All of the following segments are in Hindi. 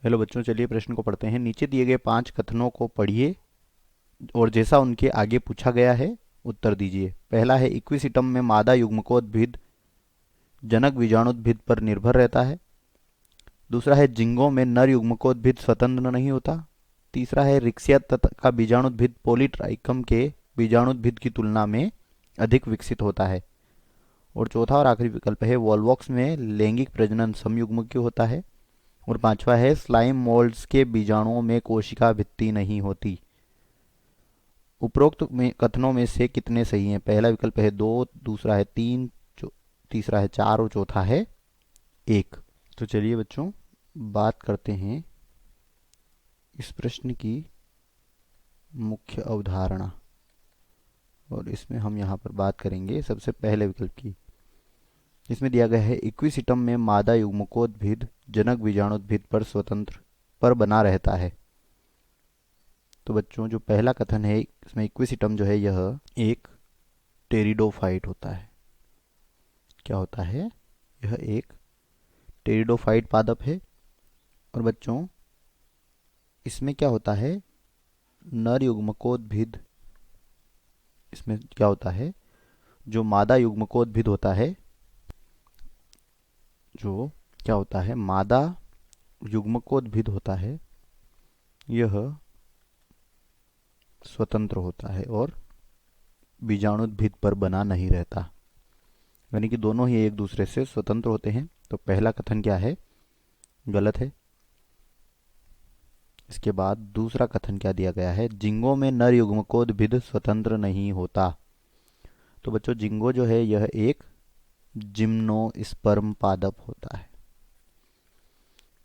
हेलो बच्चों, चलिए प्रश्न को पढ़ते हैं। नीचे दिए गए 5 कथनों को पढ़िए और जैसा उनके आगे पूछा गया है उत्तर दीजिए। पहला है, इक्विसिटम में मादा युग्मकोद्भिद जनक बीजाणुद्भिद पर निर्भर रहता है। दूसरा है, जिंगों में नर युग्मकोद्भिद स्वतंत्र नहीं होता। तीसरा है, रिक्सिया का बीजाणुद्भिद पॉलीट्राइकम के बीजाणुद्भिद की तुलना में अधिक विकसित होता है। और चौथा और आखिरी विकल्प है, वॉल्वॉक्स में लैंगिक प्रजनन समयुग्मकीय होता है। और पांचवा है, स्लाइम मोल्ड्स के बीजाणुओं में कोशिका भित्ति नहीं होती। उपरोक्त में कथनों में से कितने सही हैं? पहला विकल्प है 2, दूसरा है 3, तीसरा है 4 और चौथा है 1। तो चलिए बच्चों, बात करते हैं इस प्रश्न की मुख्य अवधारणा। और इसमें हम यहाँ पर बात करेंगे सबसे पहले विकल्प की। इसमें दिया गया है, इक्विसिटम में मादा युग्मकोद्भिद जनक बीजाणुद्भिद पर स्वतंत्र पर बना रहता है। तो बच्चों, जो पहला कथन है इसमें, इक्विसिटम जो है यह एक टेरिडोफाइट होता है। क्या होता है? यह एक टेरिडोफाइट पादप है। और बच्चों, इसमें क्या होता है, नर युग्मकोद्भिद, इसमें क्या होता है, जो मादा युग्मकोद्भिद होता है, जो क्या होता है, मादा युग्मकोद्भिद होता है, यह स्वतंत्र होता है और बीजाणुद्भिद पर बना नहीं रहता। यानी कि दोनों ही एक दूसरे से स्वतंत्र होते हैं। तो पहला कथन क्या है? गलत है। इसके बाद दूसरा कथन क्या दिया गया है? जिंगों में नर युग्मकोद्भिद स्वतंत्र नहीं होता। तो बच्चों, जिंगो जो है यह एक जिम्नोस्पर्म पादप होता है।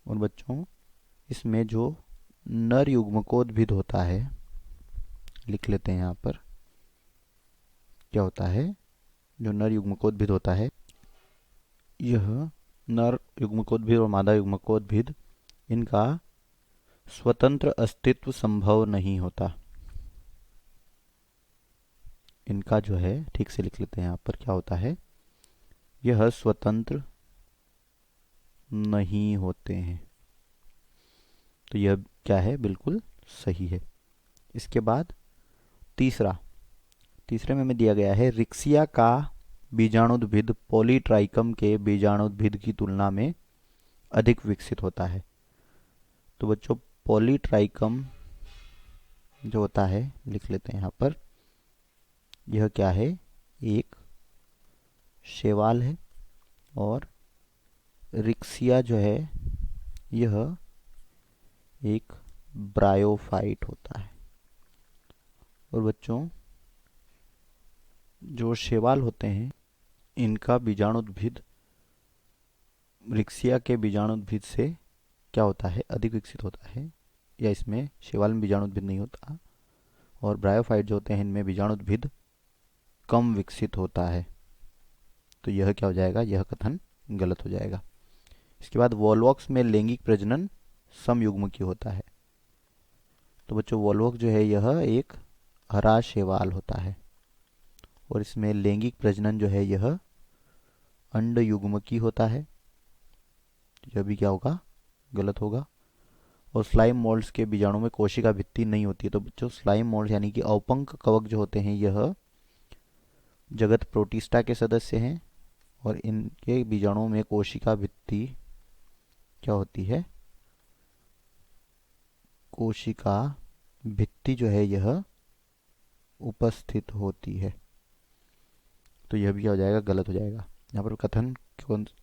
और बच्चों, इसमें जो नर युग्मकोद्भिद होता है, लिख लेते हैं यहाँ पर, क्या होता है, जो नर युग्मकोद्भिद होता है, यह नर युग्मकोद्भिद और मादा युग्मकोद्भिद, इनका स्वतंत्र अस्तित्व संभव नहीं होता। इनका जो है, ठीक से लिख लेते हैं यहाँ पर, क्या होता है, यह स्वतंत्र नहीं होते हैं। तो यह क्या है? बिल्कुल सही है। इसके बाद तीसरे में हमें दिया गया है, रिक्सिया का बीजाणुद्भिद पॉलीट्राइकम के बीजाणुद्भिद की तुलना में अधिक विकसित होता है। तो बच्चों, पॉलीट्राइकम जो होता है, लिख लेते हैं यहाँ पर, यह क्या है, एक शैवाल है। और रिक्सिया जो है यह एक ब्रायोफाइट होता है। और बच्चों, जो शैवाल होते हैं, इनका बीजाणुद्भिद रिक्सिया के बीजाणुद्भिद से क्या होता है, अधिक विकसित होता है। या इसमें शैवाल में बीजाणुद्भिद नहीं होता। और ब्रायोफाइट जो होते हैं, इनमें बीजाणुद्भिद कम विकसित होता है। तो यह क्या हो जाएगा? यह कथन गलत हो जाएगा। इसके बाद, वॉल्वॉक्स में लैंगिक प्रजनन समयुग्मकीय होता है। तो बच्चों, वॉल्वॉक्स जो है यह एक हरा शैवाल होता है और इसमें लैंगिक प्रजनन जो है यह अंड युग्मकीय होता है। यह भी क्या होगा? गलत होगा। और स्लाइम मोल्ड्स के बीजाणु में कोशिका भित्ति नहीं होती है। तो बच्चों, स्लाइम मोल्ड यानी कि औपंक कवक जो होते हैं, यह जगत प्रोटिस्टा के सदस्य हैं और इनके बीजाणुओं में कोशिका भित्ति क्या होती है? कोशिका भित्ति जो है यह उपस्थित होती है। तो यह भी क्या हो जाएगा? गलत हो जाएगा। यहाँ पर कथन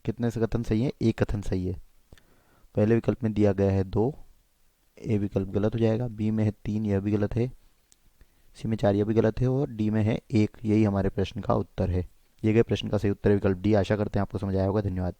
कितने से कथन सही है? एक कथन सही है। पहले विकल्प में दिया गया है 2, ए विकल्प गलत हो जाएगा। बी में है 3, यह भी गलत है। सी में 4, यह भी गलत है। और डी में है 1, यही हमारे प्रश्न का उत्तर है। दिए गए प्रश्न का सही उत्तर है विकल्प डी। आशा करते हैं आपको समझ आया होगा। धन्यवाद।